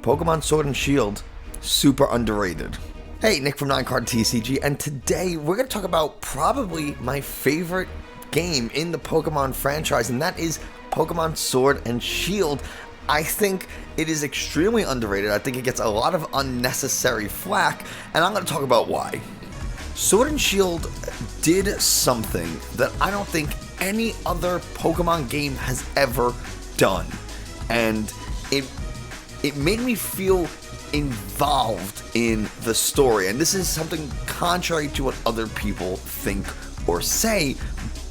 Pokemon Sword and Shield, super underrated. Hey, Nick from 9Card TCG, and today we're going to talk about probably my favorite game in the Pokemon franchise, and that is Pokemon Sword and Shield. I think it is extremely underrated. I think it gets a lot of unnecessary flack, and I'm going to talk about why. Sword and Shield did something that I don't think any other Pokemon game has ever done, and it made me feel involved in the story. And this is something contrary to what other people think or say,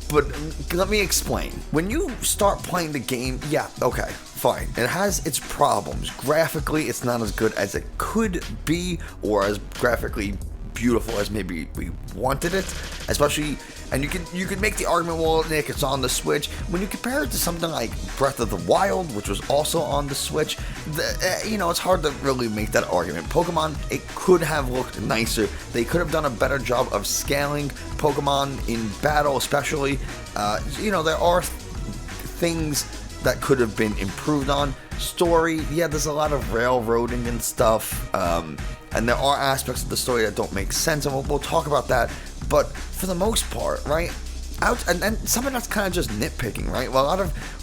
but let me explain. When you start playing the game, yeah, okay, fine, it has its problems. Graphically, it's not as good as it could be, or as graphically beautiful as maybe we wanted it, especially, and you could make the argument, well, Nick, it's on the Switch. When you compare it to something like Breath of the Wild, which was also on the Switch, it's hard to really make that argument. Pokemon, it could have looked nicer. They could have done a better job of scaling Pokemon in battle, especially. There are things that could have been improved on. Story, yeah, there's a lot of railroading and stuff, and there are aspects of the story that don't make sense, and we'll talk about that. But for the most part, right, and some of that's kind of just nitpicking, right? Well,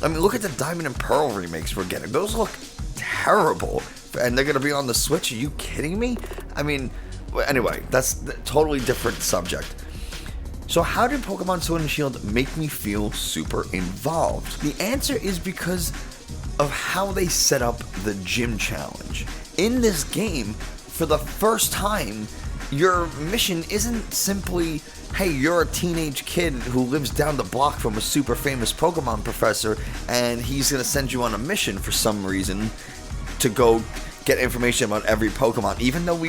look at the Diamond and Pearl remakes we're getting. Those look terrible, and they're going to be on the Switch. Are you kidding me? Anyway, that's a totally different subject. So how did Pokemon Sword and Shield make me feel super involved? The answer is because of how they set up the gym challenge. In this game, for the first time, your mission isn't simply, hey, you're a teenage kid who lives down the block from a super famous Pokemon professor, and he's going to send you on a mission for some reason to go get information about every Pokemon, even though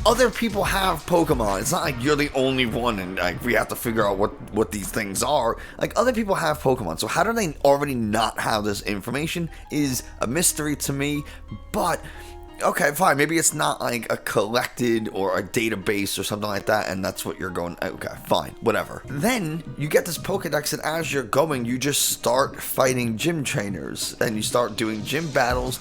other people have Pokemon. It's not like you're the only one and we have to figure out what these things are. Other people have Pokemon. So how do they already not have this information is a mystery to me. But okay, fine. Maybe it's not like a collected or a database or something like that, and that's what you're going. Okay, fine, whatever. Then you get this Pokedex, and as you're going, you just start fighting gym trainers, and you start doing gym battles.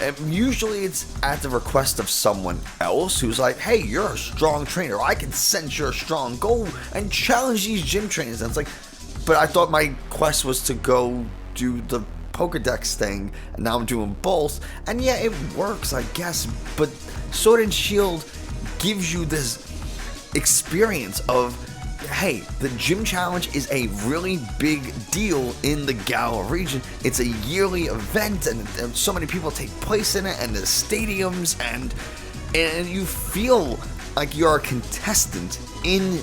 And usually it's at the request of someone else who's like, hey, you're a strong trainer. I can sense you're strong. Go and challenge these gym trainers. And it's like, but I thought my quest was to go do the Pokedex thing, and now I'm doing both. And yeah, it works, I guess. But Sword and Shield gives you this experience of, hey, the gym challenge is a really big deal in the Galar region. It's a yearly event, and so many people take place in it, and the stadiums, and you feel like you're a contestant in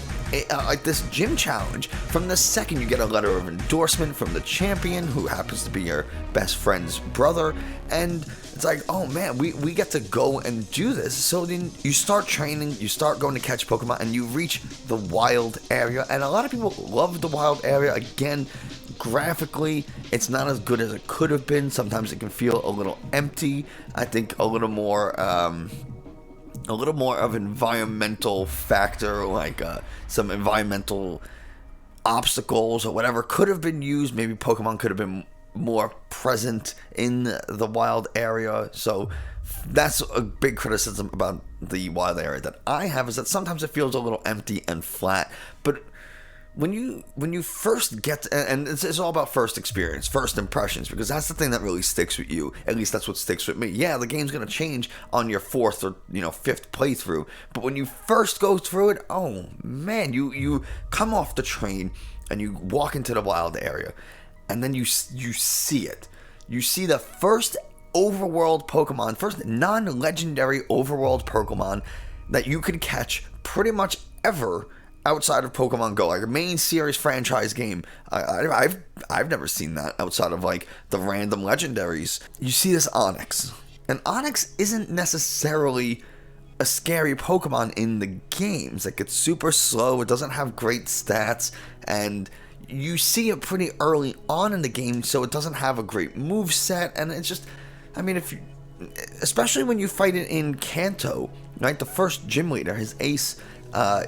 this gym challenge. From the second you get a letter of endorsement from the champion, who happens to be your best friend's brother, and it's like, oh man, we get to go and do this. So then you start training, you start going to catch Pokemon, and you reach the wild area. And a lot of people love the wild area. Again, graphically, it's not as good as it could have been. Sometimes it can feel a little empty. I think a little more of environmental factor, like some environmental obstacles or whatever could have been used. Maybe Pokemon could have been more present in the wild area. So that's a big criticism about the wild area that I have, is that sometimes it feels a little empty and flat. But when you first get and it's all about first experience, first impressions, because that's the thing that really sticks with you. At least that's what sticks with me. Yeah, the game's gonna change on your fourth or fifth playthrough, but when you first go through it, oh man, you come off the train and you walk into the wild area, and then you see it. You see the first overworld Pokemon, first non-legendary overworld Pokemon that you could catch pretty much ever outside of Pokemon Go, like a main series franchise game. I've never seen that outside of like the random legendaries. You see this Onix, and Onix isn't necessarily a scary Pokemon in the games. Like, it's super slow, it doesn't have great stats, and you see it pretty early on in the game, so it doesn't have a great move set, and it's just, especially when you fight it in Kanto, right? The first gym leader, his ace,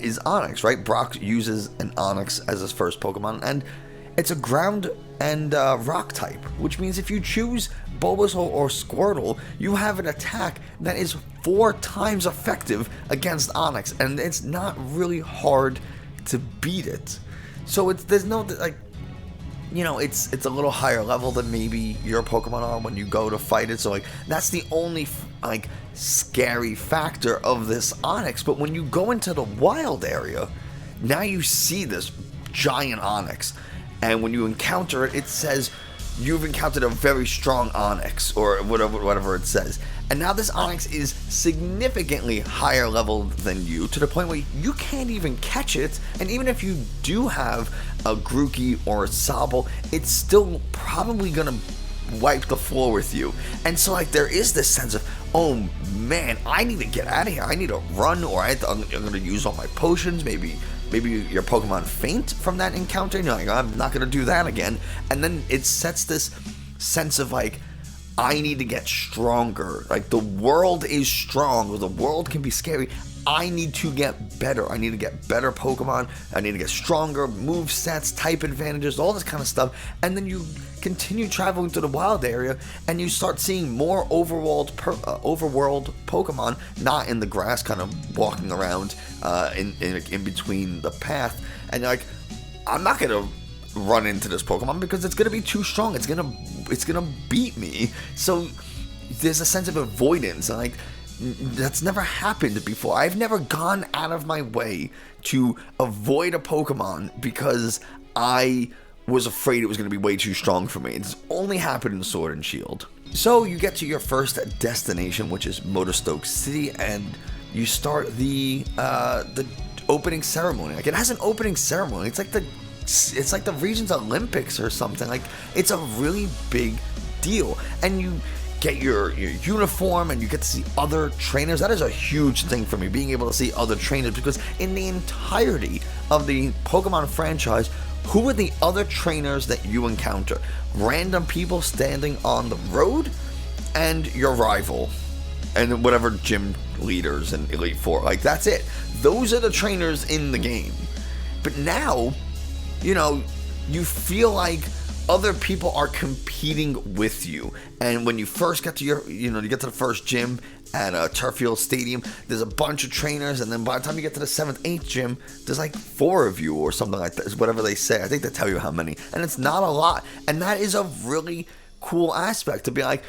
is Onix, right? Brock uses an Onix as his first Pokemon, and it's a ground and rock type, which means if you choose Bulbasaur or Squirtle, you have an attack that is 4 times effective against Onix, and it's not really hard to beat it. So there's no, like, you know, it's a little higher level than maybe your Pokemon are when you go to fight it. So, like, that's the only, like, scary factor of this Onix. But when you go into the wild area, now you see this giant Onix. And when you encounter it, it says you've encountered a very strong Onix, or whatever it says. And now this Onix is significantly higher level than you, to the point where you can't even catch it. And even if you do have a Grookey or a Sobble, it's still probably gonna wipe the floor with you. And so, like, there is this sense of, oh man, I need to get out of here. I need to run, or I'm gonna use all my potions. Maybe your Pokemon faint from that encounter, and you're like, I'm not gonna do that again. And then it sets this sense of, like, I need to get stronger. Like, the world is strong, or the world can be scary. I need to get better. I need to get better Pokemon. I need to get stronger move sets, type advantages, all this kind of stuff. And then you continue traveling to the wild area, and you start seeing more overworld Pokemon, not in the grass, kind of walking around in between the path. And you're like, I'm not gonna run into this Pokemon because it's gonna be too strong. It's gonna beat me. So there's a sense of avoidance, and, like, that's never happened before. I've never gone out of my way to avoid a Pokemon because I was afraid it was going to be way too strong for me. It's only happened in Sword and Shield. So you get to your first destination, which is Motostoke City, and you start the opening ceremony. Like, it has an opening ceremony. It's like the region's Olympics or something. Like, it's a really big deal, and you get your uniform, and you get to see other trainers. That is a huge thing for me, being able to see other trainers, because in the entirety of the Pokemon franchise, who are the other trainers that you encounter? Random people standing on the road, and your rival, and whatever gym leaders and Elite Four. Like, that's it. Those are the trainers in the game. But now, you know, you feel like other people are competing with you. And when you first get to you get to the first gym at Turffield Stadium, there's a bunch of trainers, and then by the time you get to the 7th, 8th gym, there's like 4 of you or something like that, is whatever they say. I think they tell you how many, and it's not a lot. And that is a really cool aspect, to be like,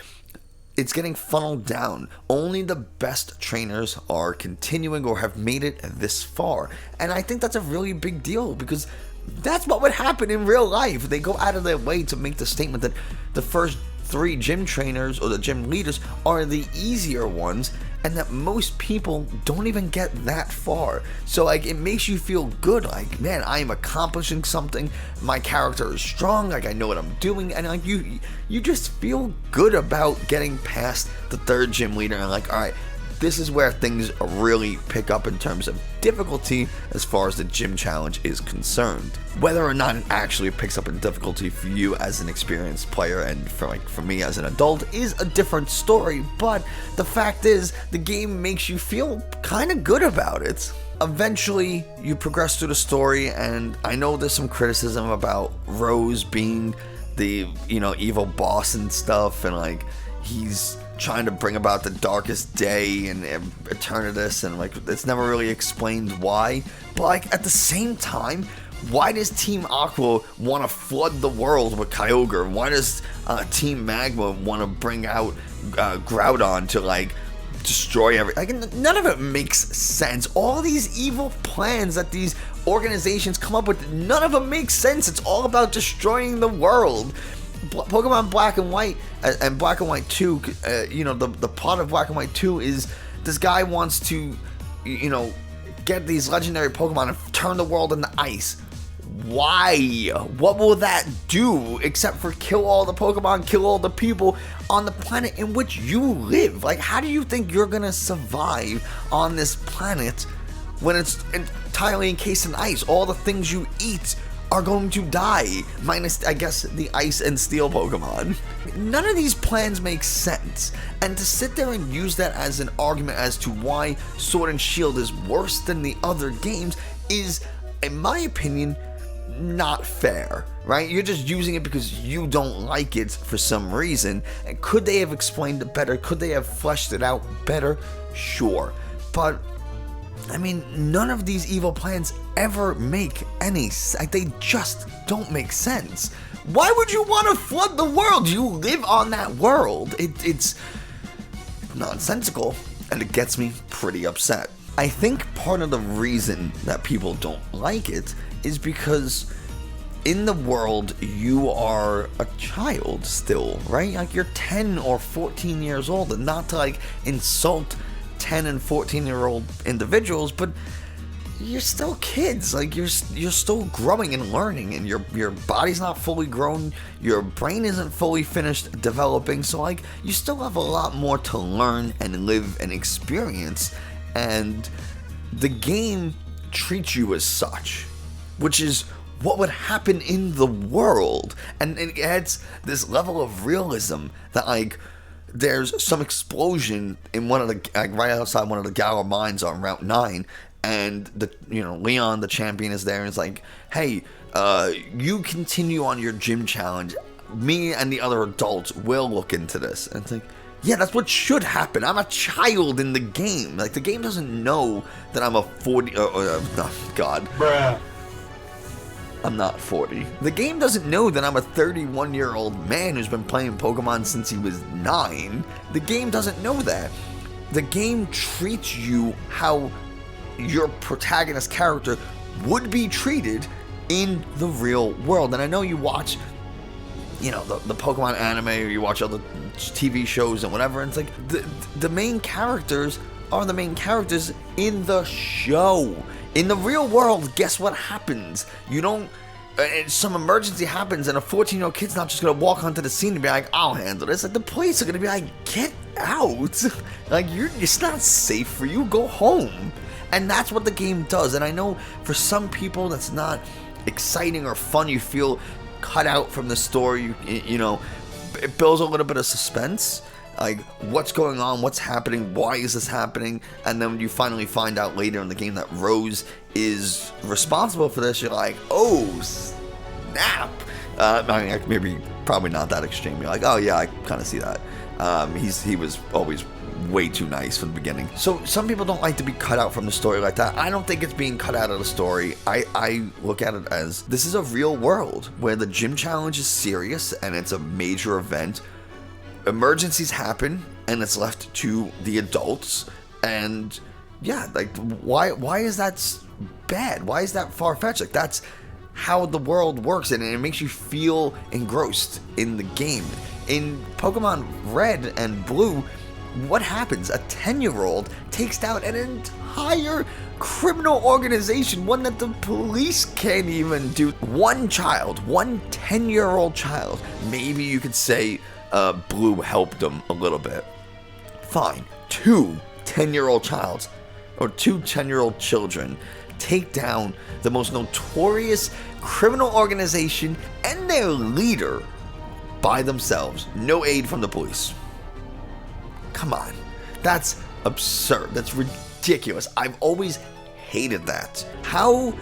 it's getting funneled down. Only the best trainers are continuing or have made it this far. And I think that's a really big deal, because that's what would happen in real life. They go out of their way to make the statement that the first 3 gym trainers, or the gym leaders, are the easier ones, and that most people don't even get that far. So, like, it makes you feel good. Like, man, I am accomplishing something. My character is strong. Like, I know what I'm doing, and, like, you just feel good about getting past the 3rd gym leader, and, like, all right, this is where things really pick up in terms of difficulty as far as the gym challenge is concerned. Whether or not it actually picks up in difficulty for you as an experienced player, and for me as an adult, is a different story, but the fact is, the game makes you feel kind of good about it. Eventually, you progress through the story, and I know there's some criticism about Rose being the, evil boss and stuff, and, like, he's trying to bring about the darkest day and Eternatus, and, like, it's never really explained why. But, like, at the same time, why does Team Aqua want to flood the world with Kyogre? Why does Team Magma want to bring out Groudon to, like, destroy everything? Like, none of it makes sense. All these evil plans that these organizations come up with, none of them makes sense. It's all about destroying the world. Pokemon Black and White and Black and White 2, the plot of Black and White 2 is this guy wants to, get these legendary Pokemon and turn the world into ice. Why? What will that do except for kill all the Pokemon, kill all the people on the planet in which you live? Like, how do you think you're gonna survive on this planet when it's entirely encased in ice? All the things you eat are going to die, minus, I guess, the ice and steel Pokemon. None of these plans make sense, and to sit there and use that as an argument as to why Sword and Shield is worse than the other games is, in my opinion, not fair, right? You're just using it because you don't like it for some reason. And could they have explained it better? Could they have fleshed it out better? Sure. But I mean, none of these evil plans ever make any sense. They just don't make sense. Why would you want to flood the world? You live on that world. It's nonsensical, and it gets me pretty upset. I think part of the reason that people don't like it is because in the world, you are a child still, right? Like, you're 10 or 14 years old, and not to, like, insult 10 and 14-year-old individuals, but you're still kids. Like, you're still growing and learning, and your body's not fully grown, your brain isn't fully finished developing, so, like, you still have a lot more to learn and live and experience, and the game treats you as such, which is what would happen in the world, and it adds this level of realism that, like, there's some explosion in one of the, like, right outside one of the Galar mines on Route 9, and Leon, the champion, is there, and it's like, hey, you continue on your gym challenge. Me and the other adults will look into this. And it's like, yeah, that's what should happen. I'm a child in the game. Like, the game doesn't know that I'm a 40. Oh, God. Bruh. I'm not 40. The game doesn't know that I'm a 31-year-old man who's been playing Pokemon since he was 9. The game doesn't know that. The game treats you how your protagonist character would be treated in the real world. And I know you watch, the Pokemon anime, or you watch other TV shows and whatever, and it's like, the main characters are the main characters in the show. In the real world, guess what happens? Some emergency happens, and a 14-year-old kid's not just gonna walk onto the scene and be like, I'll handle this. Like, the police are gonna be like, get out. Like, it's not safe for you, go home. And that's what the game does. And I know for some people that's not exciting or fun. You feel cut out from the story. It builds a little bit of suspense. Like, what's going on? What's happening? Why is this happening? And then when you finally find out later in the game that Rose is responsible for this, you're like, oh, snap. Probably not that extreme. You're like, oh yeah, I kind of see that. He was always way too nice from the beginning. So some people don't like to be cut out from the story like that. I don't think it's being cut out of the story. I look at it as, this is a real world where the gym challenge is serious and it's a major event. Emergencies happen and it's left to the adults. And yeah, like, why is that bad? Why is that far-fetched? Like, that's how the world works, and it makes you feel engrossed in the game. In Pokemon Red and Blue, what happens? A 10-year-old takes down an entire criminal organization, one that the police can't even do. One 10-year-old child, maybe you could say Blue helped them a little bit. Fine. Two 10-year-old children take down the most notorious criminal organization and their leader by themselves. No aid from the police. Come on. That's absurd. That's ridiculous. I've always hated that. How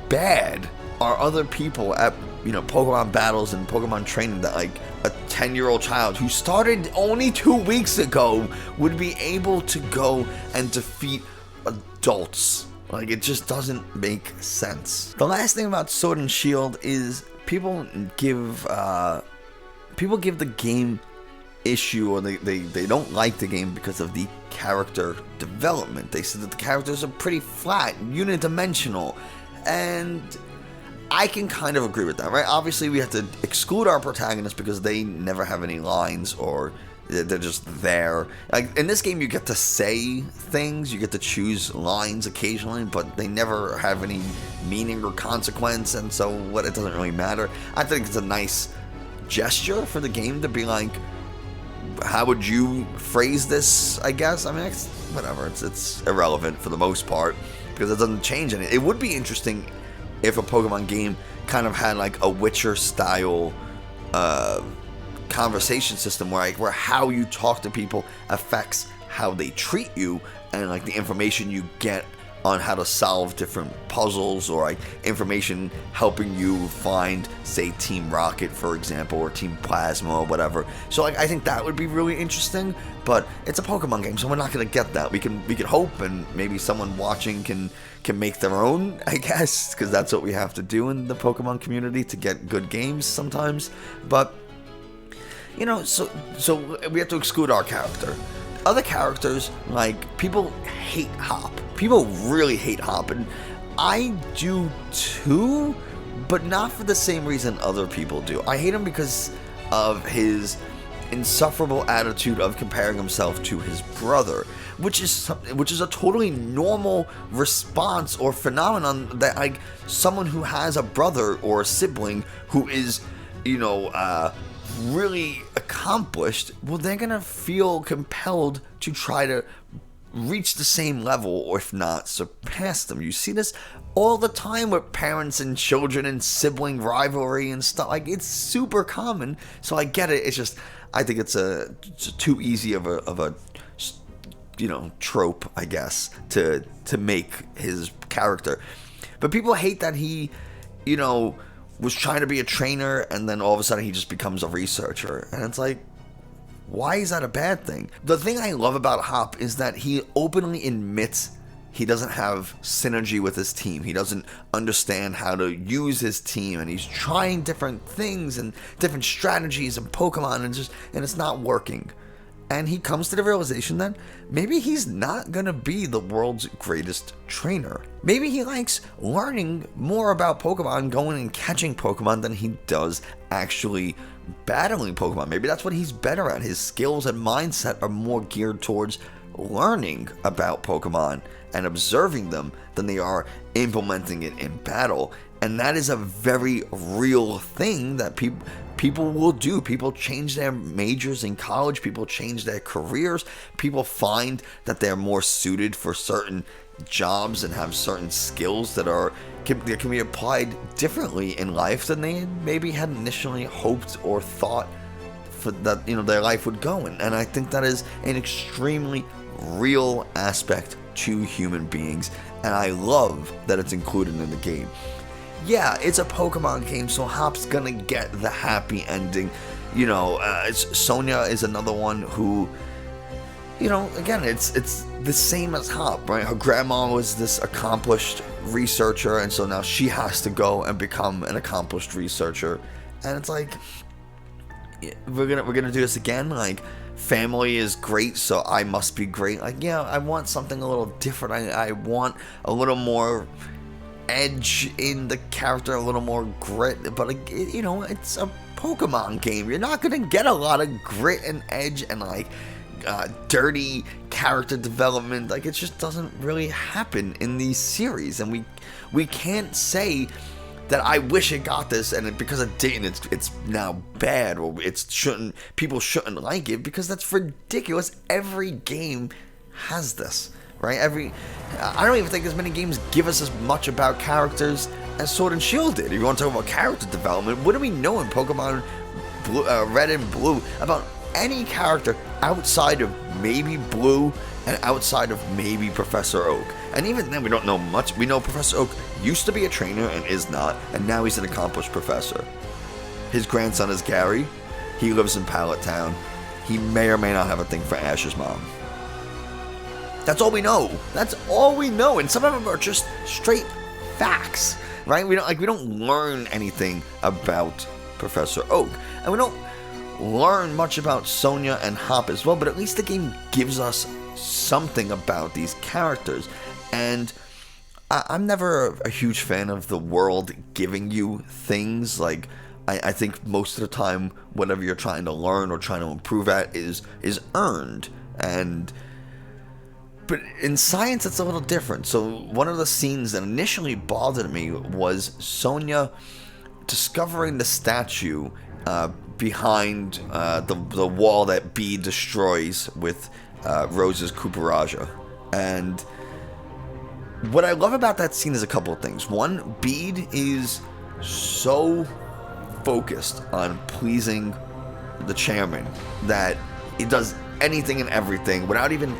bad are other people at, Pokemon battles and Pokemon training that, like, a 10-year-old child who started only 2 weeks ago would be able to go and defeat adults? Like, it just doesn't make sense. The last thing about Sword and Shield is people give the game issue, or they don't like the game because of the character development. They said that the characters are pretty flat, unidimensional, and I can kind of agree with that, right? Obviously, we have to exclude our protagonists because they never have any lines, or they're just there. Like, in this game, you get to say things, you get to choose lines occasionally, but they never have any meaning or consequence, and so it doesn't really matter. I think it's a nice gesture for the game to be like, how would you phrase this, I guess? I mean, it's whatever. It's irrelevant for the most part because it doesn't change anything. It would be interesting if a Pokemon game kind of had like a Witcher style conversation system where how you talk to people affects how they treat you, and like the information you get on how to solve different puzzles, or like information helping you find, say, Team Rocket, for example, or Team Plasma or whatever. So like I think that would be really interesting, but it's a Pokemon game, so we're not gonna get that. We can hope, and maybe someone watching can make their own, I guess, because that's what we have to do in the Pokemon community to get good games sometimes. But you know, so we have to exclude our character. Other characters, like, people hate Hop. People really hate Hop, and I do too, but not for the same reason other people do. I hate him because of his insufferable attitude of comparing himself to his brother, which is a totally normal response or phenomenon that, like, someone who has a brother or a sibling who is, you know, really accomplished, well, they're gonna feel compelled to try to reach the same level, or if not surpass them. You see this all the time with parents and children and sibling rivalry and stuff. Like, it's super common, so I get it. It's just, I think it's too easy of a you know, trope, I guess, to make his character. But people hate that he, you know, was trying to be a trainer, and then all of a sudden he just becomes a researcher. And it's like, why is that a bad thing? The thing I love about Hop is that he openly admits he doesn't have synergy with his team. He doesn't understand how to use his team, and he's trying different things and different strategies and Pokemon, and it's not working. And he comes to the realization that maybe he's not gonna be the world's greatest trainer. Maybe he likes learning more about Pokemon, going and catching Pokemon, than he does actually battling Pokemon. Maybe that's what he's better at. His skills and mindset are more geared towards learning about Pokemon and observing them than they are implementing it in battle. And that is a very real thing that people will do. People change their majors in college. People change their careers. People find that they're more suited for certain jobs and have certain skills that can be applied differently in life than they maybe had initially hoped or thought for that, you know, their life would go in. And I think that is an extremely real aspect to human beings, and I love that it's included in the game. Yeah, it's a Pokemon game, so Hop's gonna get the happy ending. You know, Sonia is another one who, you know, again, it's the same as Hop, right? Her grandma was this accomplished researcher, and so now she has to go and become an accomplished researcher. And it's like, we're gonna do this again. Like, family is great, so I must be great. Like, yeah, I want something a little different. I want a little more edge in the character, a little more grit. But, like, you know, it's a Pokemon game. You're not gonna get a lot of grit and edge and, like, dirty character development. Like, it just doesn't really happen in these series, and we can't say that I wish it got this, and because it didn't, it's now bad, or people shouldn't like it, because that's ridiculous. Every game has this, right? I don't even think as many games give us as much about characters as Sword and Shield did. If you want to talk about character development, what do we know in Pokemon Red and Blue about any character outside of maybe Blue and outside of maybe Professor Oak? And even then, we don't know much. We know Professor Oak used to be a trainer and is not, and now he's an accomplished professor. His grandson is Gary. He lives in Pallet Town. He may or may not have a thing for Ash's mom. That's all we know. That's all we know, and some of them are just straight facts, right? We don't learn anything about Professor Oak, and we don't learn much about Sonia and Hop as well, but at least the game gives us something about these characters. And I'm never a huge fan of the world giving you things. Like, I think most of the time, whatever you're trying to learn or trying to improve at is earned. But in science, it's a little different. So one of the scenes that initially bothered me was Sonia discovering the statue behind the wall that Bede destroys with Rose's Cooperage. And what I love about that scene is a couple of things. One, Bede is so focused on pleasing the chairman that he does anything and everything without even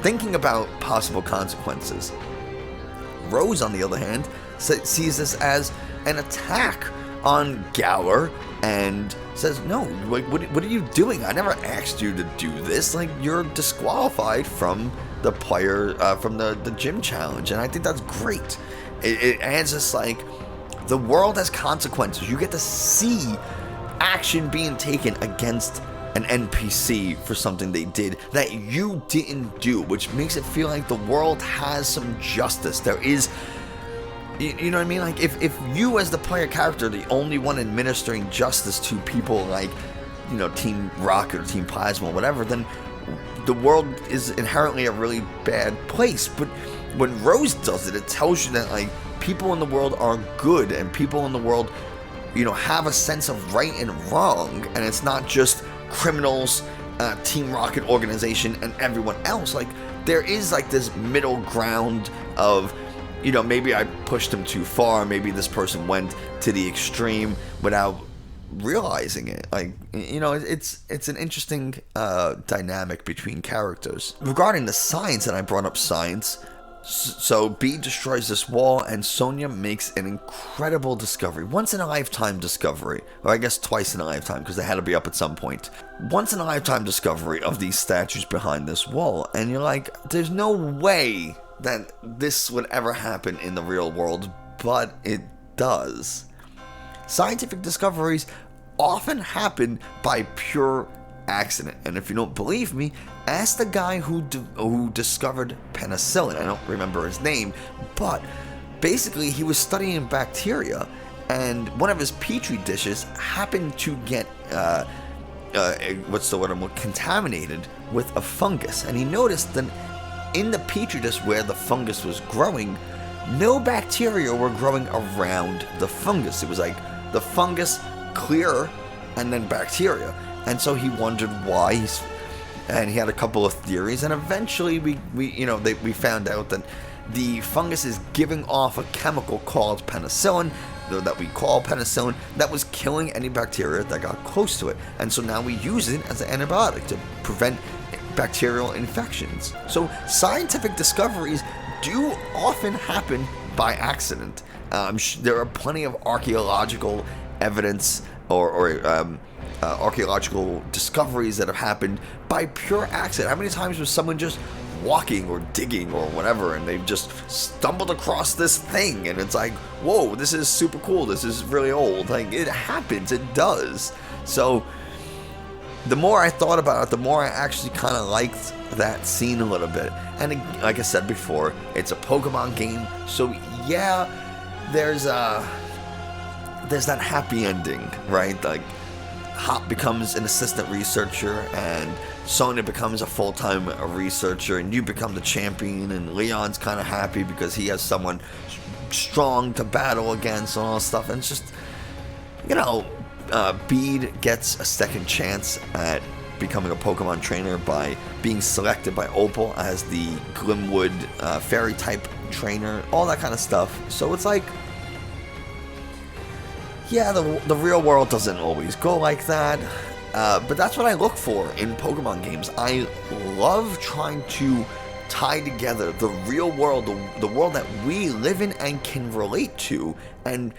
thinking about possible consequences. Rose, on the other hand, sees this as an attack on Galar and says, no, like, what are you doing? I never asked you to do this. Like, you're disqualified from the player, from the gym challenge. And I think that's great. It adds this, like, the world has consequences. You get to see action being taken against an NPC for something they did that you didn't do, which makes it feel like the world has some justice. There is, you know what I mean? Like, if you as the player character are the only one administering justice to people like, you know, Team Rocket or Team Plasma or whatever, then the world is inherently a really bad place. But when Rose does it, it tells you that, like, people in the world are good and people in the world, you know, have a sense of right and wrong, and it's not just criminals, Team Rocket organization, and everyone else. Like, there is, like, this middle ground of, you know, maybe I pushed him too far, maybe this person went to the extreme without realizing it. Like, you know, it's an interesting dynamic between characters. Regarding the science, and I brought up science, so Bede destroys this wall, and Sonya makes an incredible discovery. Once in a lifetime discovery. Or I guess twice in a lifetime, because they had to be up at some point. Once in a lifetime discovery of these statues behind this wall. And you're like, there's no way that this would ever happen in the real world, but it does. Scientific discoveries often happen by pure accident, and if you don't believe me, ask the guy who discovered penicillin. I don't remember his name, but basically he was studying bacteria, and one of his petri dishes happened to get contaminated with a fungus, and he noticed that in the petri dish where the fungus was growing, no bacteria were growing around the fungus. It was like the fungus clear and then bacteria. And so he wondered why, and he had a couple of theories, and eventually we found out that the fungus is giving off a chemical called penicillin, that we call penicillin, that was killing any bacteria that got close to it. And so now we use it as an antibiotic to prevent bacterial infections. So scientific discoveries do often happen by accident. There are plenty of archaeological evidence or archaeological discoveries that have happened by pure accident. How many times was someone just walking or digging or whatever, and they've just stumbled across this thing, and it's like, whoa, this is super cool, this is really old. Like, it happens, it does. So the more I thought about it, the more I actually kind of liked that scene a little bit. And like I said before, it's a Pokemon game, so yeah, there's that happy ending, right? Like, Hop becomes an assistant researcher, and Sonya becomes a full-time researcher, and you become the champion, and Leon's kind of happy because he has someone strong to battle against and all this stuff. And it's just, you know, Bede gets a second chance at becoming a Pokemon trainer by being selected by Opal as the Glimwood fairy-type trainer, all that kind of stuff. So it's like, yeah, the real world doesn't always go like that, but that's what I look for in Pokemon games. I love trying to tie together the real world, the world that we live in and can relate to, and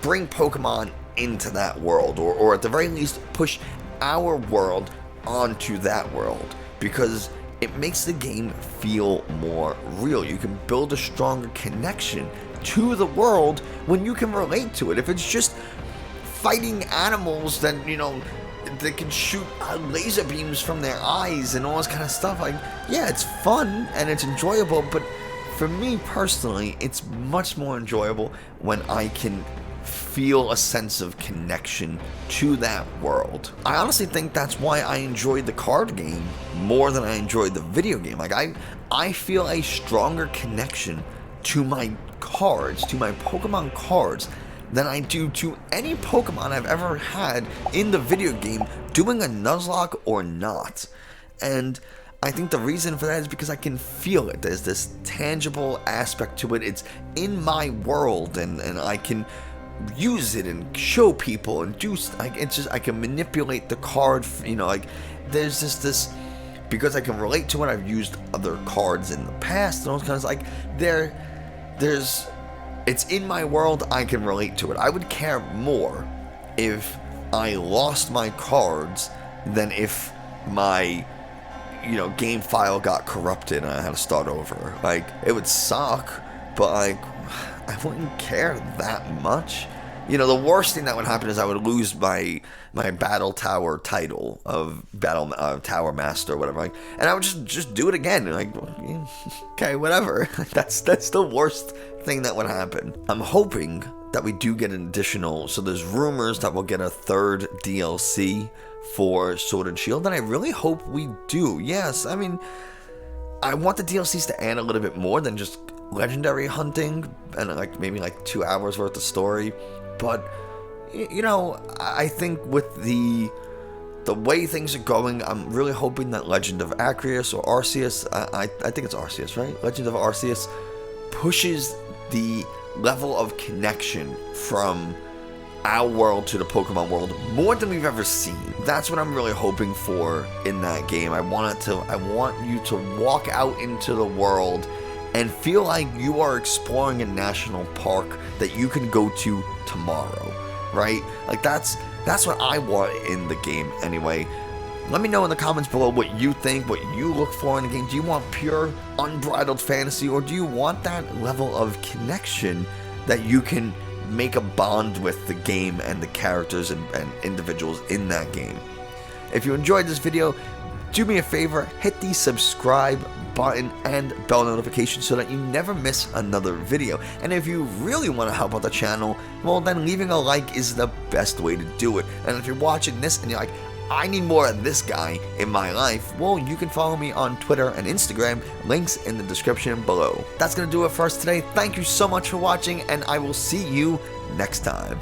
bring Pokemon into that world, or at the very least push our world onto that world, because it makes the game feel more real. You can build a stronger connection to the world when you can relate to it. If it's just fighting animals that, you know, they can shoot laser beams from their eyes and all this kind of stuff, like, yeah, it's fun and it's enjoyable, but for me personally, it's much more enjoyable when I can feel a sense of connection to that world. I honestly think that's why I enjoyed the card game more than I enjoyed the video game. Like, I feel a stronger connection to my cards, to my Pokemon cards, than I do to any Pokemon I've ever had in the video game, doing a Nuzlocke or not. And I think the reason for that is because I can feel it. There's this tangible aspect to it. It's in my world, and I can use it and show people and do, like, it's just, I can manipulate the card, you know, like, there's just this, because I can relate to it. I've used other cards in the past and those kinds, like, it's in my world, I can relate to it. I would care more if I lost my cards than if my, game file got corrupted and I had to start over. Like, it would suck, but like, I wouldn't care that much. The worst thing that would happen is I would lose my Battle Tower title of Battle Tower Master or whatever, like, and I would just do it again. Like, okay, whatever. That's the worst thing that would happen. I'm hoping that we do get an additional. So there's rumors that we'll get a third DLC for Sword and Shield, and I really hope we do. Yes, I mean, I want the DLCs to add a little bit more than just legendary hunting and maybe 2 hours worth of story. But I think with the way things are going, I'm really hoping that Legend of Arceus or Arceus, I think it's Arceus, right? Legend of Arceus pushes the level of connection from our world to the Pokemon world more than we've ever seen. That's what I'm really hoping for in that game. I want you to walk out into the world and feel like you are exploring a national park that you can go to tomorrow, right? Like, that's what I want in the game anyway. Let me know in the comments below what you think, what you look for in the game. Do you want pure, unbridled fantasy, or do you want that level of connection that you can make a bond with the game and the characters and individuals in that game? If you enjoyed this video, do me a favor, hit the subscribe button and bell notification so that you never miss another video. And if you really want to help out the channel, well, then leaving a like is the best way to do it. And if you're watching this and you're like, I need more of this guy in my life, well, you can follow me on Twitter and Instagram, links in the description below. That's going to do it for us today. Thank you so much for watching, and I will see you next time.